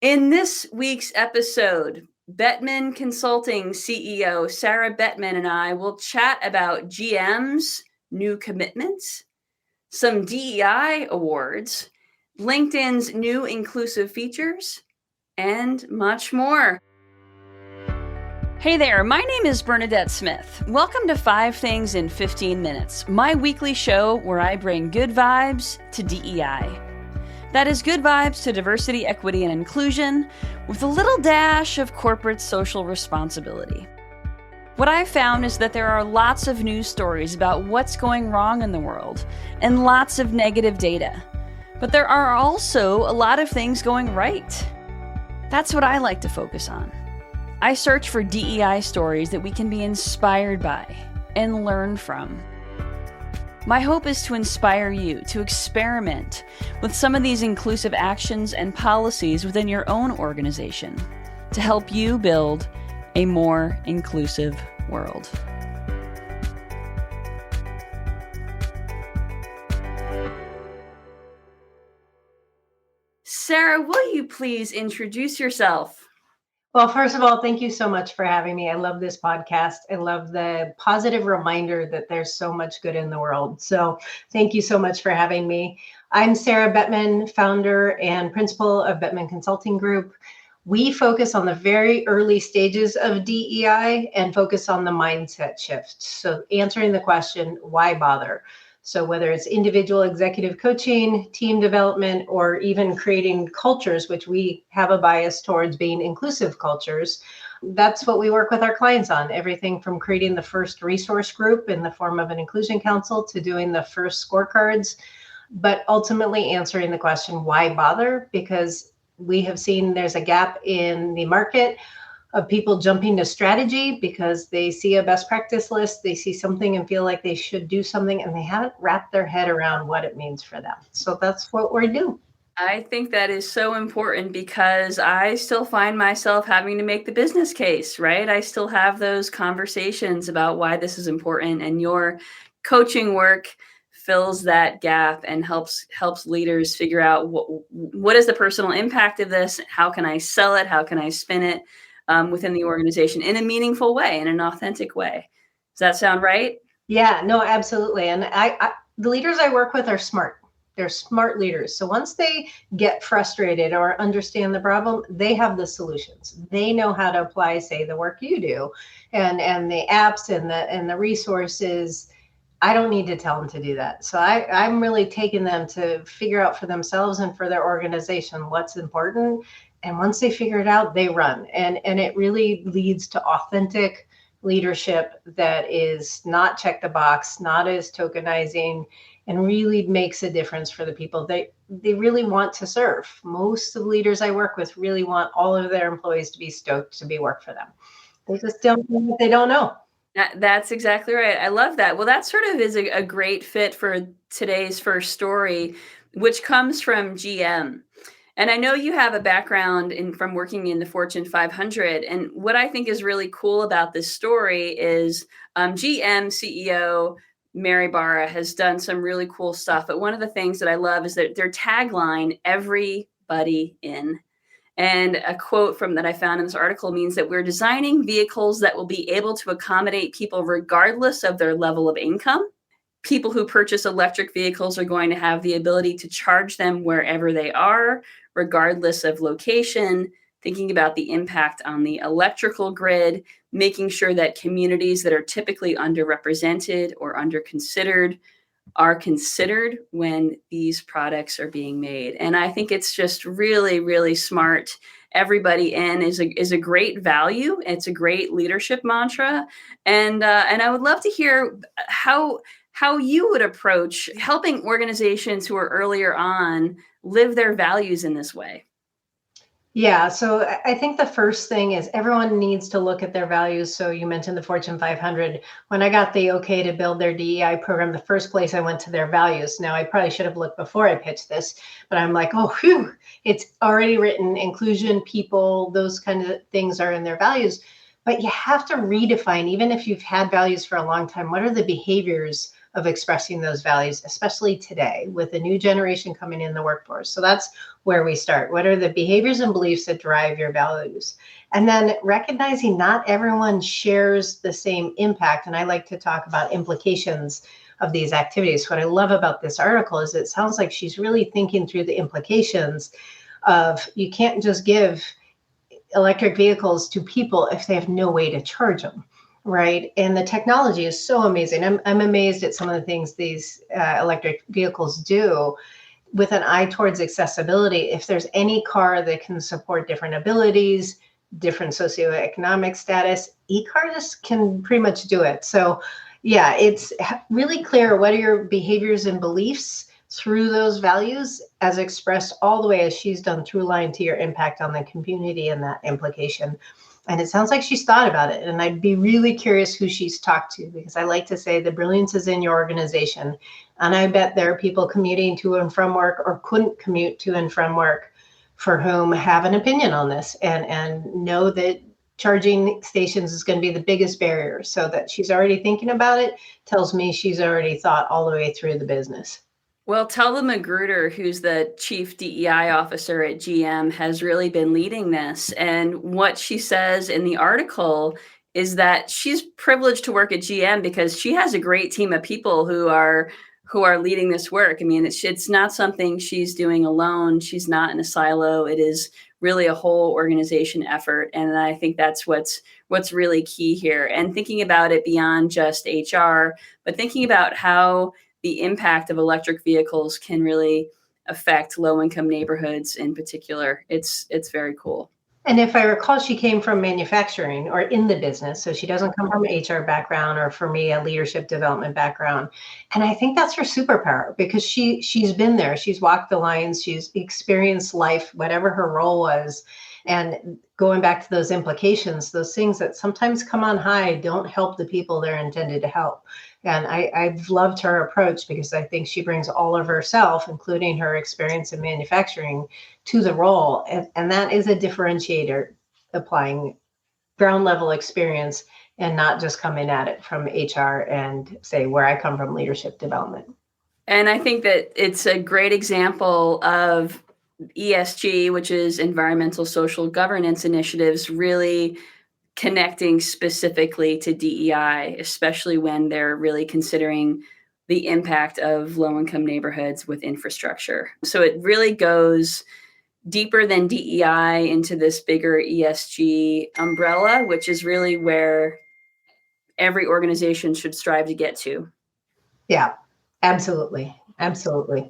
In this week's episode, Bettman Consulting CEO Sarah Bettman and I will chat about GM's new commitments, some DEI awards, LinkedIn's new inclusive features, and much more. Hey there, my name is Bernadette Smith. Welcome to 5 Things in 15 Minutes, my weekly show where I bring good vibes to DEI. That is good vibes to diversity, equity, and inclusion with a little dash of corporate social responsibility. What I've found is that there are lots of news stories about what's going wrong in the world and lots of negative data. But there are also a lot of things going right. That's what I like to focus on. I search for DEI stories that we can be inspired by and learn from. My hope is to inspire you to experiment with some of these inclusive actions and policies within your own organization to help you build a more inclusive world. Sarah, will you please introduce yourself? Well, first of all, thank you so much for having me. I love this podcast. I love the positive reminder that there's so much good in the world. So thank you so much for having me. I'm Sarah Bettman, founder and principal of Bettman Consulting Group. We focus on the very early stages of DEI and focus on the mindset shift. So answering the question, why bother? So whether it's individual executive coaching, team development, or even creating cultures, which we have a bias towards being inclusive cultures, that's what we work with our clients on. Everything from creating the first resource group in the form of an inclusion council to doing the first scorecards, but ultimately answering the question, why bother? Because we have seen there's a gap in the market of people jumping to strategy because they see a best practice list, they see something and feel like they should do something, and they haven't wrapped their head around what it means for them. So that's what we do. I think that is so important because I still find myself having to make the business case, right? I still have those conversations about why this is important, and your coaching work fills that gap and helps leaders figure out what is the personal impact of this, how can I sell it, how can I spin it within the organization in a meaningful way, in an authentic way. Does that sound right? Yeah, no, absolutely. And the leaders I work with are smart. They're smart leaders. So once they get frustrated or understand the problem, they have the solutions. They know how to apply, say, the work you do and the apps and the resources. I don't need to tell them to do that. So I'm really taking them to figure out for themselves and for their organization what's important. And once they figure it out, they run. And it really leads to authentic leadership that is not check the box, not as tokenizing, and really makes a difference for the people they really want to serve. Most of the leaders I work with really want all of their employees to be stoked to be work for them. They just don't know what they don't know. That's exactly right. I love that. Well, that sort of is a great fit for today's first story, which comes from GM. And I know you have a background from working in the Fortune 500. And what I think is really cool about this story is GM CEO Mary Barra has done some really cool stuff. But one of the things that I love is that their tagline, everybody in. And a quote from that I found in this article means that we're designing vehicles that will be able to accommodate people regardless of their level of income. People who purchase electric vehicles are going to have the ability to charge them wherever they are, regardless of location, thinking about the impact on the electrical grid, making sure that communities that are typically underrepresented or underconsidered are considered when these products are being made. And I think it's just really, really smart. Everybody in is a great value. It's a great leadership mantra. And I would love to hear how you would approach helping organizations who are earlier on live their values in this way. Yeah, so I think the first thing is everyone needs to look at their values. So you mentioned the Fortune 500. When I got the okay to build their DEI program, the first place I went to their values. Now, I probably should have looked before I pitched this, but I'm like, oh, phew, it's already written. Inclusion, people, those kind of things are in their values. But you have to redefine, even if you've had values for a long time, what are the behaviors of expressing those values, especially today with the new generation coming in the workforce. So that's where we start. What are the behaviors and beliefs that drive your values? And then recognizing not everyone shares the same impact. And I like to talk about implications of these activities. What I love about this article is it sounds like she's really thinking through the implications of you can't just give electric vehicles to people if they have no way to charge them, right? And the technology is so amazing. I'm amazed at some of the things these electric vehicles do with an eye towards accessibility. If there's any car that can support different abilities, different socioeconomic status, e-cars can pretty much do it. So yeah, it's really clear what are your behaviors and beliefs through those values as expressed all the way as she's done through line to your impact on the community and that implication. And it sounds like she's thought about it. And I'd be really curious who she's talked to, because I like to say the brilliance is in your organization. And I bet there are people commuting to and from work or couldn't commute to and from work for whom have an opinion on this and know that charging stations is going to be the biggest barrier. So that she's already thinking about it tells me she's already thought all the way through the business. Well, Tella Magruder, who's the chief DEI officer at GM, has really been leading this. And what she says in the article is that she's privileged to work at GM because she has a great team of people who are leading this work. I mean, it's not something she's doing alone. She's not in a silo. It is really a whole organization effort. And I think that's what's really key here. And thinking about it beyond just HR, but thinking about how the impact of electric vehicles can really affect low-income neighborhoods in particular. It's very cool. And if I recall, she came from manufacturing or in the business. So she doesn't come from an HR background, or for me, a leadership development background. And I think that's her superpower, because she's been there. She's walked the lines. She's experienced life, whatever her role was. And going back to those implications, those things that sometimes come on high don't help the people they're intended to help. And I've loved her approach because I think she brings all of herself, including her experience in manufacturing, to the role. And that is a differentiator, applying ground level experience and not just coming at it from HR and say, where I come from, leadership development. And I think that it's a great example of ESG, which is environmental social governance initiatives, really connecting specifically to DEI, especially when they're really considering the impact of low-income neighborhoods with infrastructure. So it really goes deeper than DEI into this bigger ESG umbrella, which is really where every organization should strive to get to. Yeah, absolutely. Absolutely.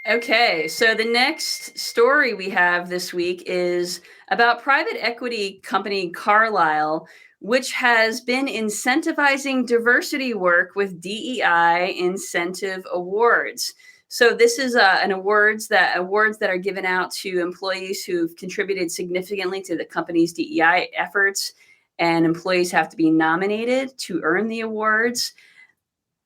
Okay, so the next story we have this week is about private equity company Carlyle, which has been incentivizing diversity work with DEI incentive awards. So this is an awards that are given out to employees who've contributed significantly to the company's DEI efforts, and employees have to be nominated to earn the awards.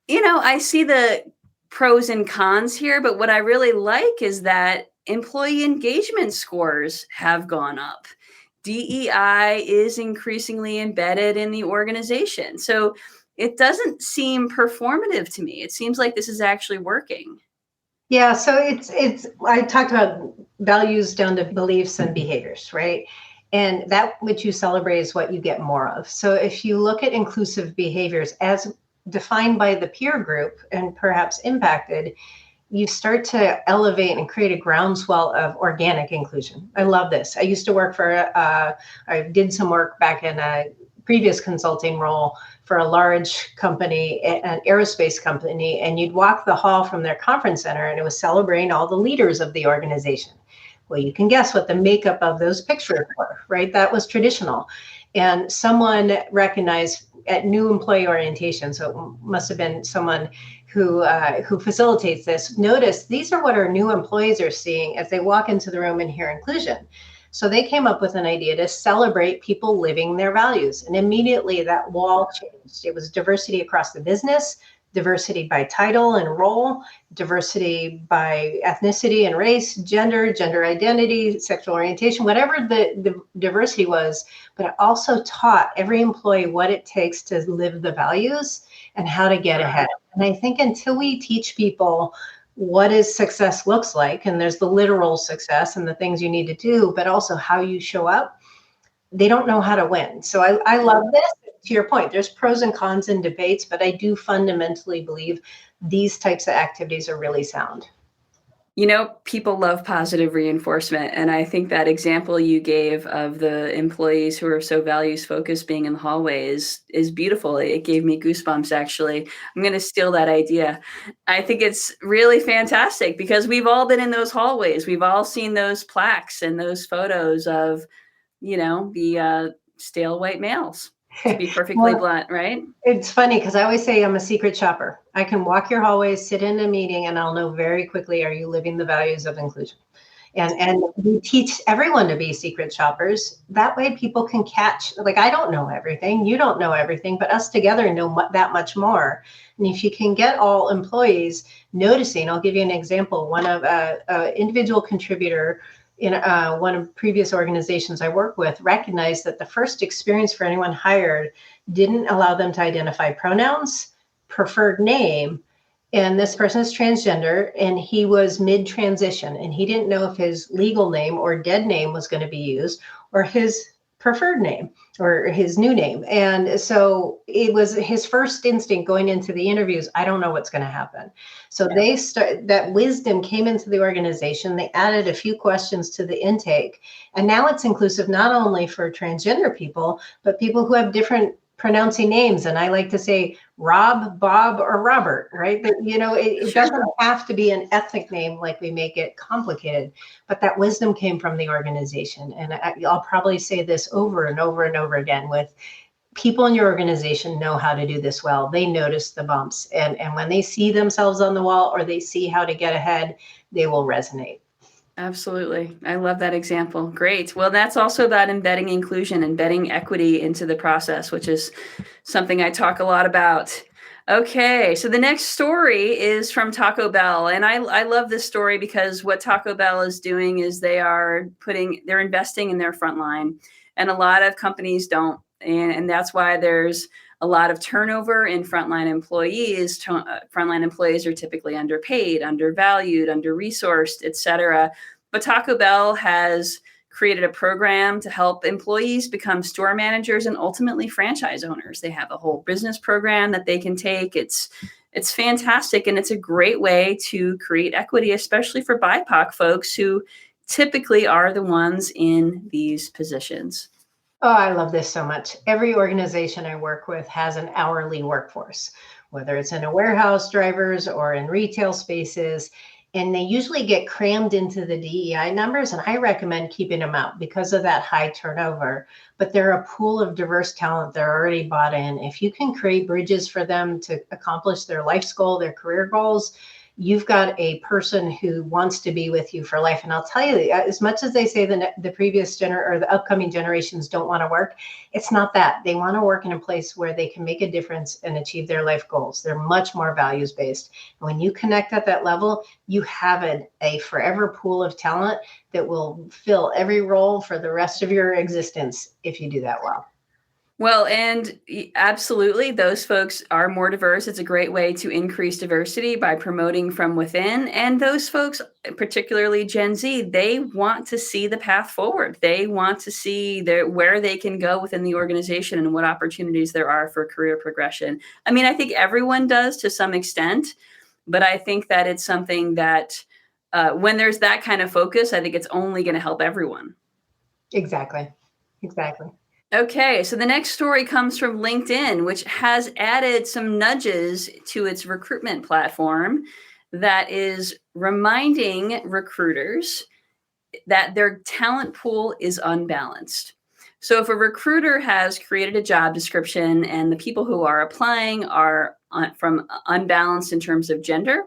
You know, I see the pros and cons here, but what I really like is that employee engagement scores have gone up. DEI is increasingly embedded in the organization. So it doesn't seem performative to me. It seems like this is actually working. Yeah, so it's I talked about values down to beliefs and behaviors, right? And that which you celebrate is what you get more of. So if you look at inclusive behaviors as defined by the peer group and perhaps impacted, you start to elevate and create a groundswell of organic inclusion. I love this. I used to work I did some work back in a previous consulting role for a large company, an aerospace company, and you'd walk the hall from their conference center and it was celebrating all the leaders of the organization. Well, you can guess what the makeup of those pictures were, right? That was traditional. And someone recognized at new employee orientation, so it must have been someone who facilitates this, notice these are what our new employees are seeing as they walk into the room and hear inclusion. So they came up with an idea to celebrate people living their values. And immediately that wall changed. It was diversity across the business, diversity by title and role, diversity by ethnicity and race, gender identity, sexual orientation, whatever the diversity was. But it also taught every employee what it takes to live the values and how to get ahead. And I think until we teach people what is success looks like, and there's the literal success and the things you need to do, but also how you show up, they don't know how to win. So I love this. To your point, there's pros and cons in debates, but I do fundamentally believe these types of activities are really sound. People love positive reinforcement. And I think that example you gave of the employees who are so values focused being in the hallway is beautiful. It gave me goosebumps, actually. I'm going to steal that idea. I think it's really fantastic because we've all been in those hallways. We've all seen those plaques and those photos of, the stale white males, to be perfectly Well, blunt, right? it's funny because I always say I'm a secret shopper. I can walk your hallways, sit in a meeting, and I'll know very quickly, are you living the values of inclusion? And we teach everyone to be secret shoppers. That way people can catch, like, I don't know everything, you don't know everything, but us together know that much more. And if you can get all employees noticing, I'll give you an example. One of individual contributor in one of previous organizations I work with recognized that the first experience for anyone hired didn't allow them to identify pronouns, preferred name, and this person is transgender, and he was mid-transition, and he didn't know if his legal name or dead name was going to be used or his preferred name or his new name. And so it was his first instinct going into the interviews, I don't know what's going to happen. So that wisdom came into the organization. They added a few questions to the intake, and now it's inclusive not only for transgender people, but people who have different pronouncing names. And I like to say Rob, Bob, or Robert, right? But, it doesn't have to be an ethnic name like we make it complicated, but that wisdom came from the organization. And I'll probably say this over and over and over again with people in your organization know how to do this well. They notice the bumps. And when they see themselves on the wall or they see how to get ahead, they will resonate. Absolutely. I love that example. Great. Well, that's also about embedding inclusion, embedding equity into the process, which is something I talk a lot about. Okay, so the next story is from Taco Bell. And I love this story because what Taco Bell is doing is they're investing in their frontline. And a lot of companies don't. And that's why there's a lot of turnover in frontline employees. Frontline employees are typically underpaid, undervalued, under-resourced, et cetera. But Taco Bell has created a program to help employees become store managers and ultimately franchise owners. They have a whole business program that they can take. It's fantastic, and it's a great way to create equity, especially for BIPOC folks who typically are the ones in these positions. Oh, I love this so much. Every organization I work with has an hourly workforce, whether it's in a warehouse, drivers, or in retail spaces. And they usually get crammed into the DEI numbers. And I recommend keeping them out because of that high turnover. But they're a pool of diverse talent. They're already bought in. If you can create bridges for them to accomplish their life's goal, their career goals, you've got a person who wants to be with you for life. And I'll tell you, as much as they say the previous or the upcoming generations don't want to work, it's not that. They want to work in a place where they can make a difference and achieve their life goals. They're much more values based. And when you connect at that level, you have a forever pool of talent that will fill every role for the rest of your existence if you do that well. Well, and absolutely, those folks are more diverse. It's a great way to increase diversity by promoting from within. And those folks, particularly Gen Z, they want to see the path forward. They want to see where they can go within the organization and what opportunities there are for career progression. I mean, I think everyone does to some extent, but I think that it's something that when there's that kind of focus, I think it's only going to help everyone. Exactly. Okay, so the next story comes from LinkedIn, which has added some nudges to its recruitment platform that is reminding recruiters that their talent pool is unbalanced. So if a recruiter has created a job description and the people who are applying are from unbalanced in terms of gender,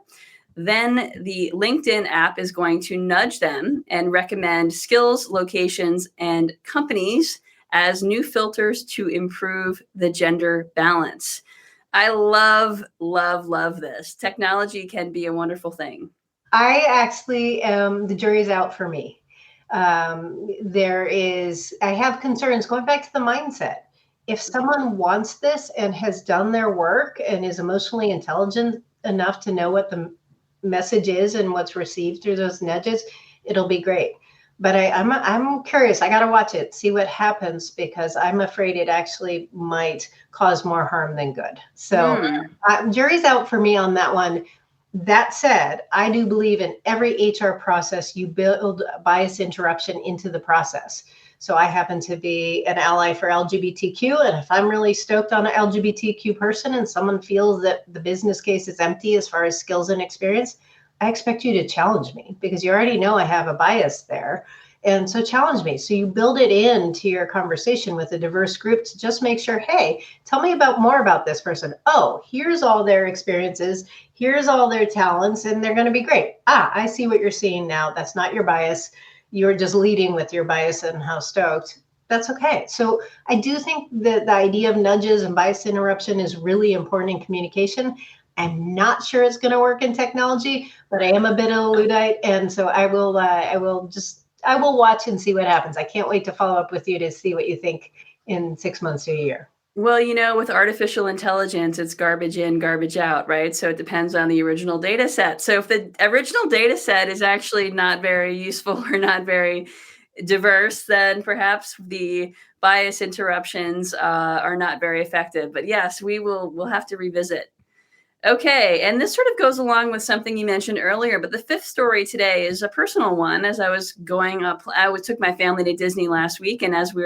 then the LinkedIn app is going to nudge them and recommend skills, locations, and companies as new filters to improve the gender balance. I love, love, love this. Technology can be a wonderful thing. I actually the jury's out for me. I have concerns going back to the mindset. If someone wants this and has done their work and is emotionally intelligent enough to know what the message is and what's received through those nudges, it'll be great. But I'm curious. I got to watch it, see what happens, because I'm afraid it actually might cause more harm than good. So jury's out for me on that one. That said, I do believe in every HR process, you build bias interruption into the process. So I happen to be an ally for LGBTQ. And if I'm really stoked on an LGBTQ person and someone feels that the business case is empty as far as skills and experience, I expect you to challenge me because you already know I have a bias there. And so challenge me. So you build it into your conversation with a diverse group to just make sure, hey, tell me more about this person. Oh, here's all their experiences. Here's all their talents, and they're going to be great. I see what you're seeing now. That's not your bias. You're just leading with your bias and how stoked. That's okay. So I do think that the idea of nudges and bias interruption is really important in communication. I'm not sure it's going to work in technology, but I am a bit of a Luddite, and so I will watch and see what happens. I can't wait to follow up with you to see what you think in 6 months to a year. Well, with artificial intelligence, it's garbage in, garbage out, right? So it depends on the original data set. So if the original data set is actually not very useful or not very diverse, then perhaps the bias interruptions are not very effective. But yes, we'll have to revisit. Okay, and this sort of goes along with something you mentioned earlier, but the fifth story today is a personal one. As I was going up, took my family to Disney last week, and as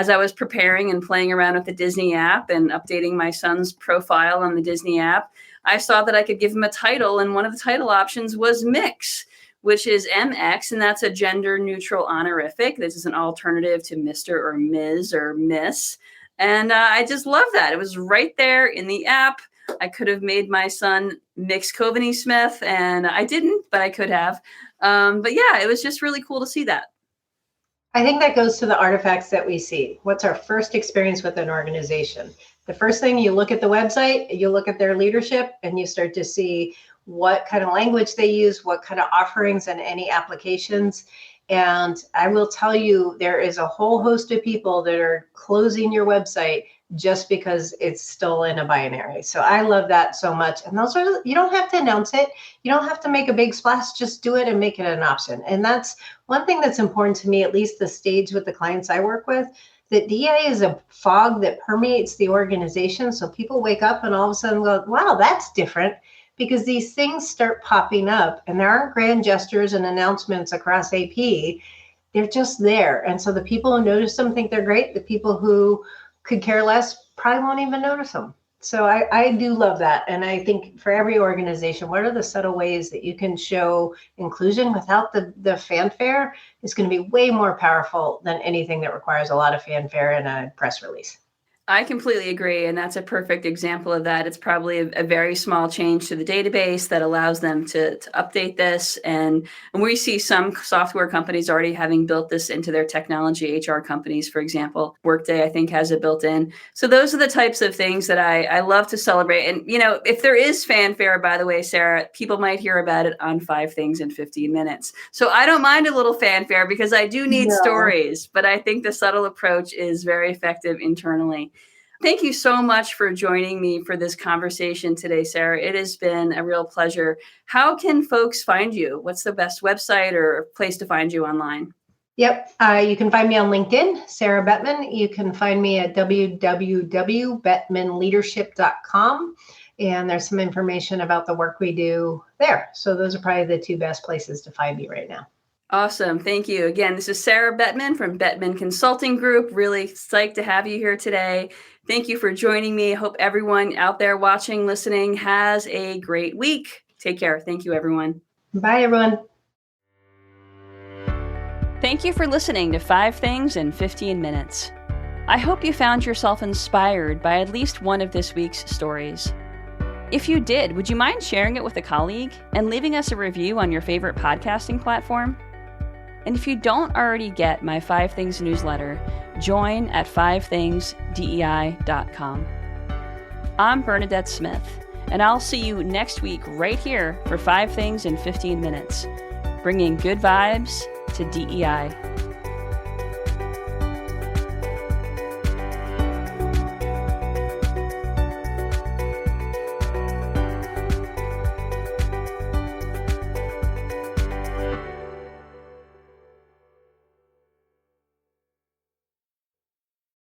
I was preparing and playing around with the Disney app and updating my son's profile on the Disney app, I saw that I could give him a title, and one of the title options was Mix, which is MX, and that's a gender-neutral honorific. This is an alternative to Mr. or Ms. or Miss, and I just love that. It was right there in the app. I could have made my son Mix Coveney Smith, and I didn't, but I could have. But yeah, it was just really cool to see that. I think that goes to the artifacts that we see. What's our first experience with an organization? The first thing, you look at the website, you look at their leadership, and you start to see what kind of language they use, what kind of offerings and any applications. And I will tell you, there is a whole host of people that are closing your website just because it's still in a binary. So I love that so much. And you don't have to announce it. You don't have to make a big splash, just do it and make it an option. And that's one thing that's important to me, at least the stage with the clients I work with, that DEI is a fog that permeates the organization. So people wake up and all of a sudden go, wow, that's different, because these things start popping up and there aren't grand gestures and announcements across AP. They're just there. And so the people who notice them think they're great. The people who could care less probably won't even notice them. So I do love that. And I think for every organization, what are the subtle ways that you can show inclusion without the fanfare is going to be way more powerful than anything that requires a lot of fanfare and a press release. I completely agree. And that's a perfect example of that. It's probably a very small change to the database that allows them to update this. And we see some software companies already having built this into their technology. HR companies, for example, Workday, I think, has it built in. So those are the types of things that I love to celebrate. And, if there is fanfare, by the way, Sarah, people might hear about it on 5 Things in 15 Minutes. So I don't mind a little fanfare because I do need stories, but I think the subtle approach is very effective internally. Thank you so much for joining me for this conversation today, Sarah. It has been a real pleasure. How can folks find you? What's the best website or place to find you online? Yep. You can find me on LinkedIn, Sarah Bettman. You can find me at www.bettmanleadership.com. And there's some information about the work we do there. So those are probably the 2 best places to find me right now. Awesome. Thank you. Again, this is Sarah Bettman from Bettman Consulting Group. Really psyched to have you here today. Thank you for joining me. Hope everyone out there watching, listening has a great week. Take care. Thank you, everyone. Bye, everyone. Thank you for listening to 5 Things in 15 Minutes. I hope you found yourself inspired by at least one of this week's stories. If you did, would you mind sharing it with a colleague and leaving us a review on your favorite podcasting platform? And if you don't already get my 5 Things newsletter, join at 5thingsdei.com. I'm Bernadette Smith, and I'll see you next week right here for 5 Things in 15 Minutes, bringing good vibes to DEI.